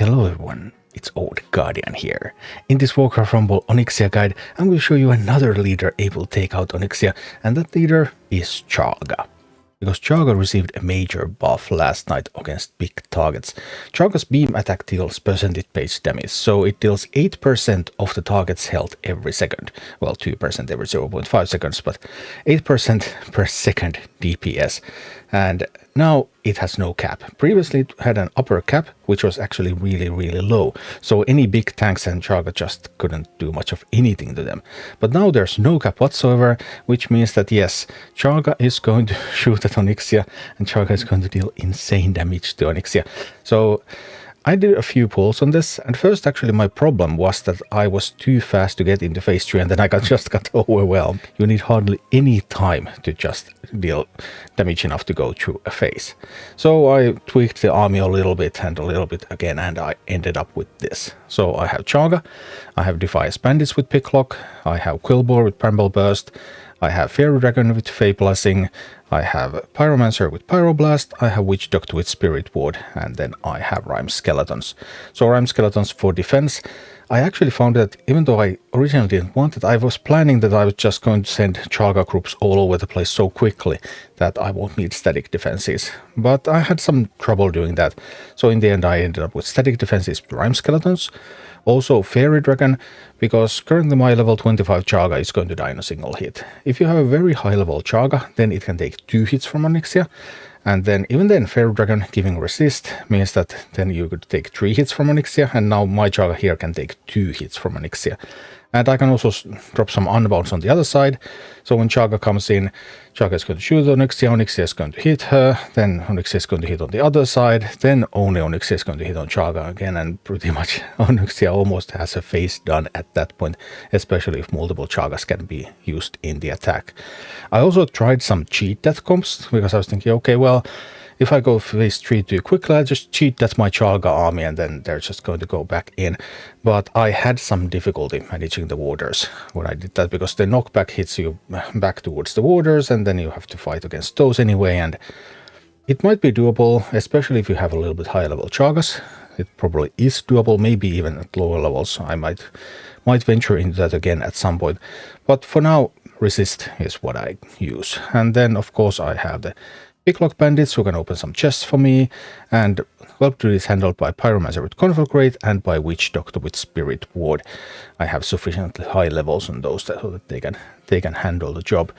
Hello everyone, it's Old Guardian here. In this Warcraft Rumble Onyxia guide, I'm going to show you another leader able to take out Onyxia, and that leader is Charlga. Because Charlga received a major buff last night against big targets. Charlga's beam attack deals percentage-based damage, so it deals 8% of the target's health every second. Well, 2% every 0.5 seconds, but 8% per second DPS. And now it has no cap. Previously it had an upper cap, which was actually really low. So any big tanks and Charlga just couldn't do much of anything to them. But now there's no cap whatsoever, which means that yes, Charlga is going to shoot at Onyxia, and Charlga is going to deal insane damage to Onyxia. So I did a few pulls on this, and first actually my problem was that I was too fast to get into phase 3 and then I just got overwhelmed. You need hardly any time to just deal damage enough to go through a phase. So I tweaked the army a little bit and a little bit again, and I ended up with this. So I have Charlga, I have Defiance Bandits with Picklock, I have Quillbore with Bramble Burst, I have Fairy Dragon with Fey Blessing, I have Pyromancer with Pyroblast, I have Witch Doctor with Spirit Ward, and then I have Rime Skeletons. So Rime Skeletons for defense. I actually found that even though I originally didn't want it, I was planning that I was just going to send Charlga groups all over the place so quickly that I won't need static defenses. But I had some trouble doing that. So in the end I ended up with static defenses with Rime Skeletons. Also Fairy Dragon, because currently my level 25 Charlga is going to die in a single hit. If you have a very high level Charlga, then it can take 2 hits from Onyxia. And then even then Fairy Dragon giving resist means that then you could take 3 hits from Onyxia, and now my Charlga here can take 2 hits from Onyxia. And I can also drop some unbounds on the other side. So when Charlga comes in, Charlga is going to shoot Onyxia, Onyxia is going to hit her, then Onyxia is going to hit on the other side, then only Onyxia is going to hit on Charlga again, and pretty much Onyxia almost has a phase done at that point, especially if multiple Charlgas can be used in the attack. I also tried some cheat death comps, because I was thinking, okay, well, if I go phase 3 too quickly, I just cheat that's my Charlga army and then they're just going to go back in. But I had some difficulty managing the warders when I did that, because the knockback hits you back towards the warders and then you have to fight against those anyway. And it might be doable, especially if you have a little bit higher level Charlgas. It probably is doable, maybe even at lower levels. I might venture into that again at some point. But for now, resist is what I use. And then of course I have the Picklock Bandits who can open some chests for me, and Whelpdude is handled by Pyromancer with Conflagration and by Witch Doctor with Spirit Ward. I have sufficiently high levels on those so that they can handle the job.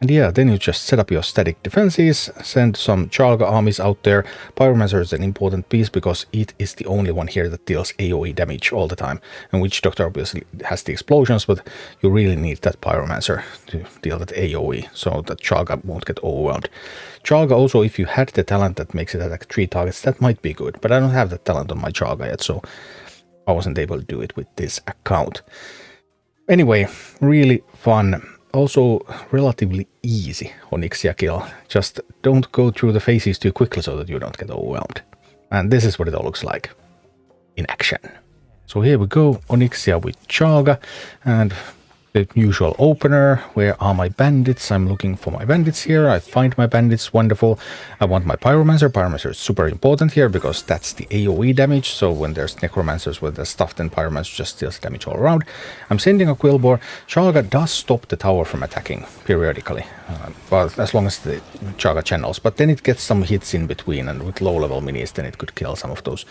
And yeah, then you just set up your static defenses, send some Charlga armies out there. Pyromancer is an important piece because it is the only one here that deals AoE damage all the time. And Witch Doctor obviously has the explosions, but you really need that Pyromancer to deal with AoE so that Charlga won't get overwhelmed. Charlga also, if you had the talent that makes it attack 3 targets, that might be good, but I don't have that talent on my Charlga yet, so I wasn't able to do it with this account. Anyway, really fun. Also relatively easy Onyxia kill. Just don't go through the phases too quickly so that you don't get overwhelmed. And this is what it all looks like in action. So here we go, Onyxia with Charlga, and the usual opener. Where are my bandits? I'm looking for my bandits here. I find my bandits, wonderful. I want my Pyromancer. Pyromancer is super important here because that's the AoE damage. So when there's Necromancers with the stuff, then Pyromancer just deals damage all around. I'm sending a Quillbore. Charlga does stop the tower from attacking periodically, but as long as the Charlga channels. But then it gets some hits in between, and with low level minis then it could kill some of those.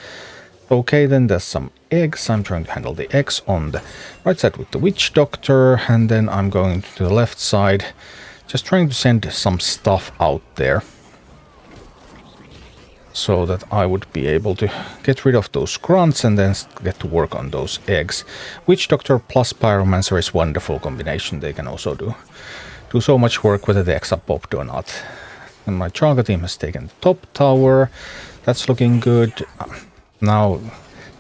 Okay, then there's some eggs. I'm trying to handle the eggs on the right side with the Witch Doctor, and then I'm going to the left side, just trying to send some stuff out there so that I would be able to get rid of those grunts and then get to work on those eggs. Witch Doctor plus Pyromancer is a wonderful combination. They can also do so much work whether the eggs are popped or not. And my Charlga team has taken the top tower. That's looking good. Now,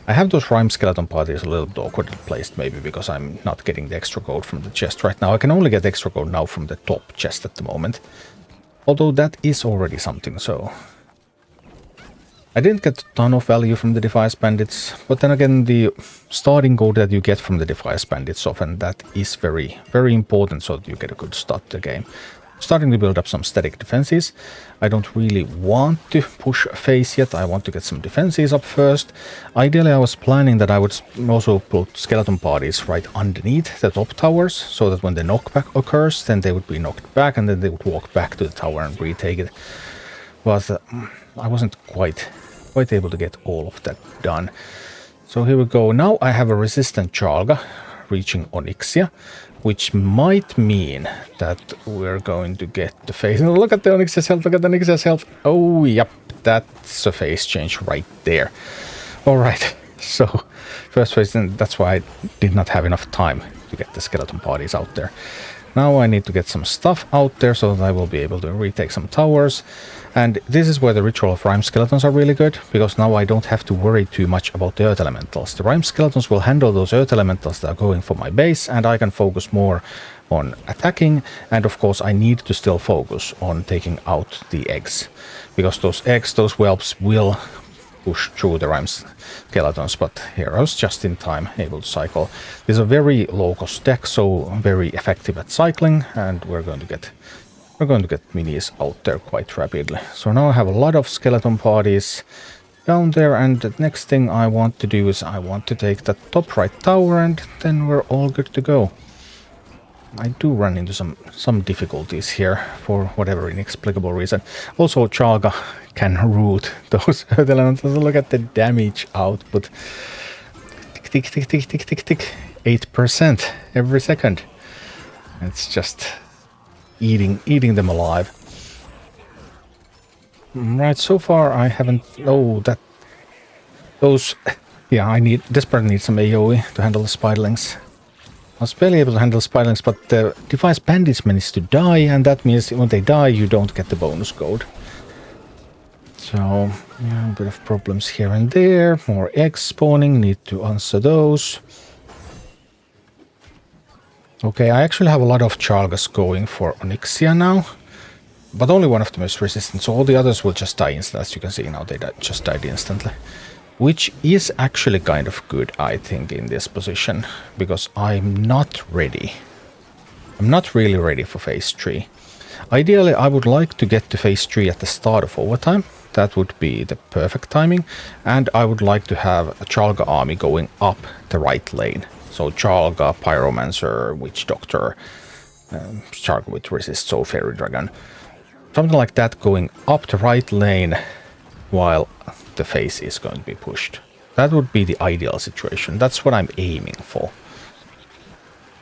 I have those Rime Skeleton parties a little bit awkwardly placed, maybe because I'm not getting the extra gold from the chest right now. I can only get extra gold now from the top chest at the moment. Although that is already something, so I didn't get a ton of value from the Defiance Bandits, but then again, the starting gold that you get from the Defiance Bandits often, that is very important so that you get a good start to the game. starting to build up some static defenses. I don't really want to push phase yet. I want to get some defenses up first. Ideally, I was planning that I would also put skeleton bodies right underneath the top towers, so that when the knockback occurs, then they would be knocked back, and then they would walk back to the tower and retake it. But I wasn't quite able to get all of that done. So here we go. Now I have a resistant Charlga reaching Onyxia, which might mean that we're going to get the phase. Look at the Onyxia's health, look at the Onyxia's health. Oh, yep, that's a phase change right there. All right, so first phase, and that's why I did not have enough time to get the skeleton bodies out there. Now I need to get some stuff out there so that I will be able to retake some towers. And this is where the Ritual of Rime Skeletons are really good, because now I don't have to worry too much about the Earth Elementals. The Rime Skeletons will handle those Earth Elementals that are going for my base, and I can focus more on attacking, and of course I need to still focus on taking out the eggs, because those eggs, those whelps will push through the Rime Skeletons, but here I was just in time able to cycle. This is a very low-cost deck, so very effective at cycling, and we're going to get minis out there quite rapidly. So now I have a lot of skeleton bodies down there, and the next thing I want to do is I want to take that top right tower, and then we're all good to go. I do run into some difficulties here for whatever inexplicable reason. Also, Charlga can root those Earth Elementals. Look at the damage output. Tick, tick, tick, tick, tick, tick, tick. 8% every second. It's just eating them alive. Right, so far I haven't... Oh, those... Yeah, I desperately need some AoE to handle the spiderlings. I was barely able to handle spiderlings, but the Defiance Bandits managed to die, and that means when they die, you don't get the bonus gold. So, yeah, a bit of problems here and there. More eggs spawning, need to answer those. Okay, I actually have a lot of Charlgas going for Onyxia now, but only one of them is resistant, so all the others will just die instantly. As you can see now, they just died instantly. Which is actually kind of good, I think, in this position, because I'm not ready. I'm not really ready for phase 3. Ideally, I would like to get to phase 3 at the start of overtime. That would be the perfect timing, and I would like to have a Charlga army going up the right lane. So Charlga, Pyromancer, Witch Doctor, Charlga with Resist, so Fairy Dragon. Something like that going up the right lane while the phase is going to be pushed. That would be the ideal situation. That's what I'm aiming for.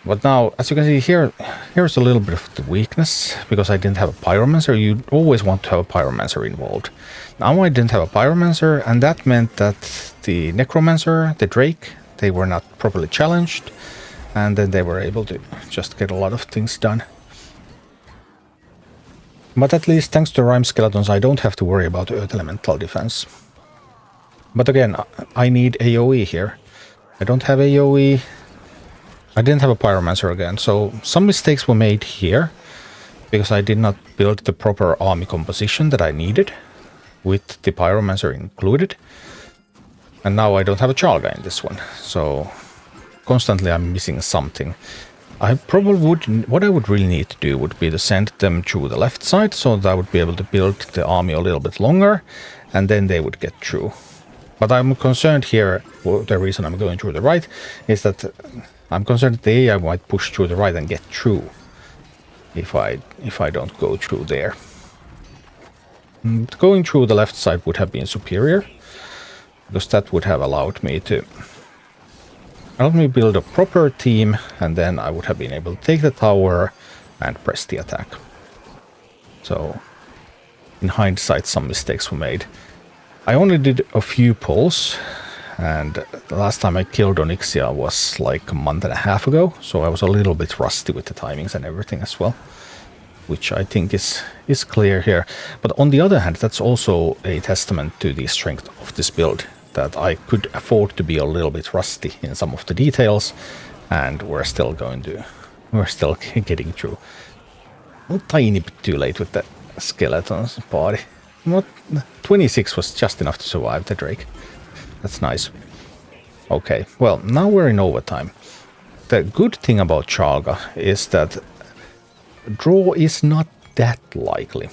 But now, as you can see here, here's a little bit of the weakness, because I didn't have a Pyromancer. You always want to have a Pyromancer involved. Now I didn't have a Pyromancer, and that meant that the Necromancer, the Drake, they were not properly challenged, and then they were able to just get a lot of things done. But at least thanks to Rime Skeletons, I don't have to worry about Earth Elemental defense. But again, I need AoE here. I don't have AoE. I didn't have a Pyromancer again, so some mistakes were made here, because I did not build the proper army composition that I needed, with the Pyromancer included. And now I don't have a Charlga in this one, so constantly I'm missing something. I probably would... What I would really need to do would be to send them through the left side, so that I would be able to build the army a little bit longer, and then they would get through. But I'm concerned here, well, the reason I'm going through the right, is that I'm concerned that the AI might push through the right and get through, if I don't go through there. Going through the left side would have been superior, because that would have allowed me build a proper team, and then I would have been able to take the tower and press the attack. So, in hindsight, some mistakes were made. I only did a few pulls, and the last time I killed Onyxia was like a month and a half ago, so I was a little bit rusty with the timings and everything as well, which I think is clear here. But on the other hand, that's also a testament to the strength of this build, that I could afford to be a little bit rusty in some of the details, and we're still getting through. A tiny bit too late with the skeletons body. Not 26 was just enough to survive the Drake. That's nice. Okay, well, now we're in overtime. The good thing about Charlga is that draw is not that likely,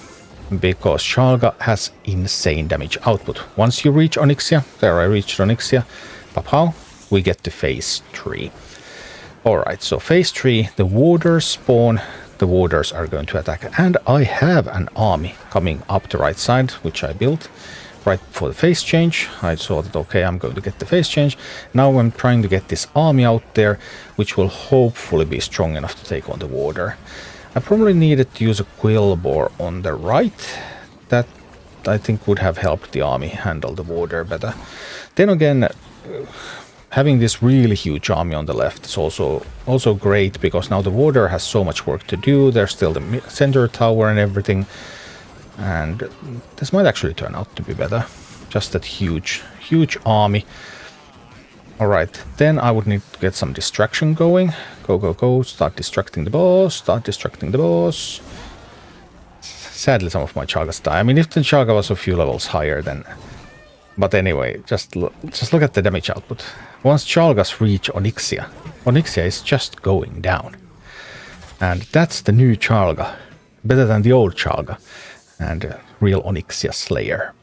because Charlga has insane damage output. Once you reach Onyxia, there I reached Onyxia, pow, we get to phase 3. Alright, so phase 3, the warders spawn, the warders are going to attack, and I have an army coming up the right side, which I built right before the phase change. I saw that, okay, I'm going to get the phase change. Now I'm trying to get this army out there, which will hopefully be strong enough to take on the warder. I probably needed to use a Quillboar on the right. That, I think, would have helped the army handle the warder better. Then again, having this really huge army on the left is also great, because now the warder has so much work to do. There's still the center tower and everything. And this might actually turn out to be better. Just that huge army. Alright, then I would need to get some distraction going. Go, start distracting the boss, Sadly, some of my Chargas die. I mean, if the Charga was a few levels higher, then... But anyway, just look at the damage output. Once Chargas reach Onyxia, Onyxia is just going down. And that's the new Charga. Better than the old Charga. And real Onyxia Slayer.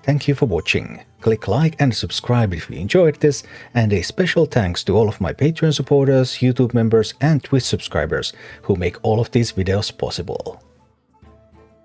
Thank you for watching. Click like and subscribe if you enjoyed this, and a special thanks to all of my Patreon supporters, YouTube members and Twitch subscribers who make all of these videos possible.